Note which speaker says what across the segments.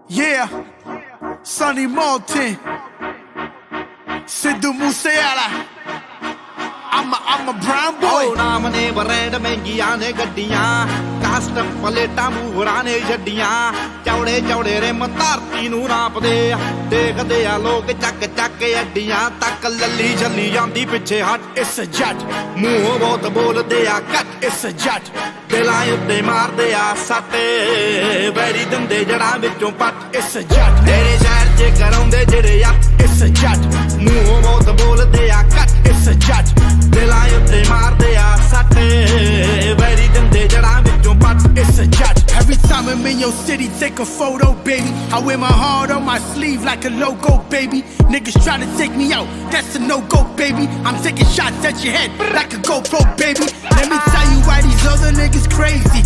Speaker 1: Yeah, Sonny Maltin, Sidhu Moosewala. I'm a brown boy.
Speaker 2: नाम ने brand महंगियां ने गड्डियां कास्टम प्लेटा मूहरा ने छड्डियां चौड़े चौड़े रे धरती नूं नापदे देखदे आ लोग चक चक अड्डियां तक लल्ली झल्ली जांदी पिछे हट
Speaker 1: It's a judge,
Speaker 2: मूंह बहुत बोलदे आ घट
Speaker 1: it's a judge.
Speaker 2: दिलां उत्ते मारदे आ सट वैरी दंदे जड़ां विचों पट
Speaker 1: It's a judge,
Speaker 2: तेरे शहर च कराउंदे जेड़े अट
Speaker 1: it's a judge,
Speaker 2: मूंह बहुत बोलदे आ घट
Speaker 1: it's a judge.
Speaker 2: दिलां उत्ते मारदे आ सट वैरी दंदे जड़ां विचों पट
Speaker 1: It's a judge. Every time I'm in your city, take a photo, baby. I wear my heart on my sleeve like a logo, baby. Niggas try to take me out, that's a no-go, baby. I'm taking shots at your head like a GoPro, baby. Let me tell you why these other niggas crazy.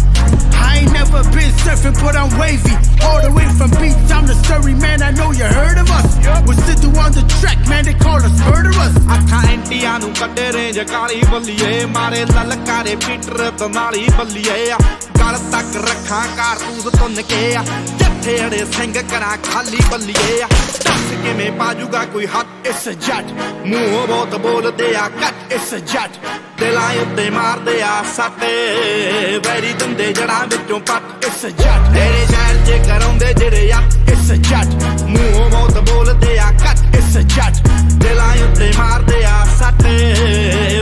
Speaker 1: I ain't never been surfing, but I'm wavy. All the way from beach, I'm the story, man. I know you heard of us. We're Sidhu on the track, man. They call us murderers.
Speaker 2: ਅੱਖਾਂ ਐਂਟੀਆਂ ਨੂੰ ਕੱਢੇ range ਕਾਲੀ ਬੱਲੀਏ ਮਾਰੇ ਲਲਕਾਰੇ Peter ਤਨਾਲੀ ਬੱਲੀਏ ਗਲ ਤੱਕ ਰੱਖਾਂ ਕਾਰਤੂਸ ਤੁੰਨ ਕੇ ਜੱਥੇ ਅੜੇ ਸਿੰਘ ਕਰਾਂ ਖਾਲੀ ਬੱਲੀਏ ਦੱਸ ਕਿਵੇਂ ਪਾਜੂਗਾ ਕੋਈ ਹੱਥ
Speaker 1: It's a judge,
Speaker 2: ਮੂੰਹ ਬਹੁਤ ਬੋਲਦੇ ਆ ਘੱਟ
Speaker 1: it's a judge.
Speaker 2: ਦਿਲਾਂ ਉੱਤੇ ਮਾਰਦੇ ਆ ਸੱਟ ਵੈਰੀ ਦੰਦੇ ਜੜਾਂ ਵਿੱਚੋਂ ਪੱਟ
Speaker 1: It's a judge,
Speaker 2: ਤੇਰੇ ਸ਼ਹਿਰ 'ਚ ਕਰਾਉਂਦੇ ਜਿਹੜੇ ਆ
Speaker 1: it's a judge,
Speaker 2: ਮੂੰਹ ਬਹੁਤ ਬੋਲਦੇ ਆ ਘੱਟ
Speaker 1: it's a judge.
Speaker 2: ਦਿਲਾਂ ਉੱਤੇ ਮਾਰਦੇ ਆ ਸੱਟ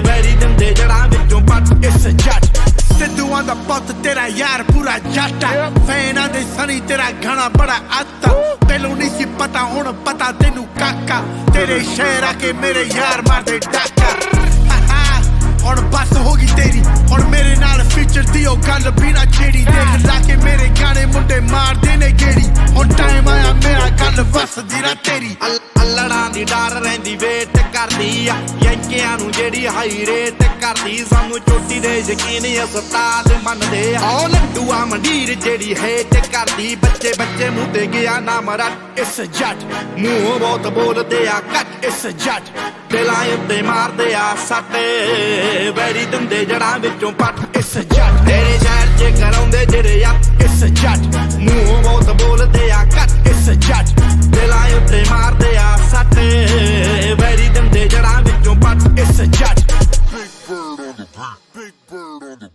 Speaker 2: ਵੈਰੀ ਦੰਦੇ ਜੜਾਂ ਵਿੱਚੋਂ ਪੱਟ
Speaker 1: It's a judge. Sidhu on the ਪੁੱਤ ਤੇਰਾ ਯਾਰ ਪੂਰਾ ਜੱਟ ਆ ਫੈਨਾਂ ਦੇ ਸਣੀ ਤੇਰਾ ਗਾਣਾ ਬੜਾ ਆਤਾ ਤੈਨੂੰ ਨਹੀਂ ਸੀ ਪਤਾ ਹੁਣ ਪਤਾ ਤੈਨੂੰ ਕਾਕਾ ਤੇਰੇ ਸ਼ਹਿਰ ਆ ਕੇ ਮੇਰੇ ਯਾਰ ਮਾਰਦੇ ਡਾਕਾ ਹੁਣ ਬਸ ਹੋ ਗਈ ਤੇਰੀ ਹੁਣ ਮੇਰੇ ਨਾਲ ਫੀਚਰ ਦੀ ਉਹ ਗੱਲ ਵੀ ਨਾ ਛੇੜੀ ਦੇਖ ਲਾ ਕੇ ਮੇਰੇ ਗਾਣੇ ਮੁੰਡੇ ਮਾਰਦੇ ਨੇ ਗੇੜੀ ਹੁਣ ਟਾਈਮ ਆਇਆ ਮੇਰਾ ਗੱਲ ਵਸਦੀ ਨਾ ਤੇਰੀ
Speaker 2: ਅਲੜਾਂ ਦੀ ਡਰ ਰਹਿੰਦੀ ਵੇਟ ਕਰਦੀ ਆ ਯੰਕਿਆਂ ਨੂੰ ਜਿਹੜੀ ਹਾਈ ਰੇਟ ਕਰਦੀ ਸਾਨੂੰ ਚੋਟੀ ਦੇ ਯਕੀਨ ਉਸਤਾਦ ਮੰਨਦੇ ਆ ਉਹ ਲੱਡੂਆ ਮੰਡੀਰ ਜਿਹੜੀ ਹੇਟ ਕਰਦੀ ਬੱਚੇ ਬੱਚੇ ਮੂੰਹ ਤੇ ਗਿਆ ਨਾਮ ਰੱਟ
Speaker 1: It's a judge,
Speaker 2: ਮੂੰਹ ਬਹੁਤ ਬੋਲਦੇ ਆ ਘੱਟ
Speaker 1: it's a judge,
Speaker 2: ਦਿਲਾਂ ਉੱਤੇ ਮਾਰਦੇ ਆ ਸੱਟ ਵੈਰੀ ਦੰਦੇ ਜੜਾਂ ਵਿੱਚੋਂ ਪੱਟ
Speaker 1: it's a judge,
Speaker 2: ਤੇਰੇ ਸ਼ਹਿਰ 'ਚ ਕਰਾਉਂਦੇ ਜਿਹੜੇ ਆ
Speaker 1: it's a judge,
Speaker 2: ਮੂੰਹ ਬਹੁਤ ਬੋਲਦੇ ਆ ਘੱਟ
Speaker 1: it's a judge.
Speaker 2: ਦਿਲਾਂ ਉੱਤੇ ਮਾਰਦੇ ਆ ਸੱਟ ਵੈਰੀ ਦੰਦੇ ਜੜਾਂ ਵਿੱਚੋਂ ਪੱਟ
Speaker 1: It's a judge.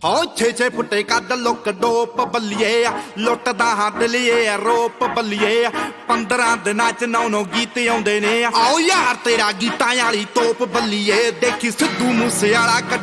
Speaker 2: ਹਾਂ 6 ਫੁੱਟੇ ਕੱਢ ਲੋਕ ਡੋਪ ਬੱਲੀਏ ਲੁੱਟਦਾ ਹੱਦ ਲਿਏ ਰੋਪ ਬੱਲੀਏ 15 ਦਿਨਾਂ ਚ 9 ਗੀਤ ਆਉਂਦੇ ਨੇ ਆਓ ਯਾਰ ਤੇਰਾ ਗੀਤਾਂ ਵਾਲੀ ਤੋਪ ਬੱਲੀਏ ਦੇਖੀ ਸਿੱਧੂ ਮੂਸੇਵਾਲਾ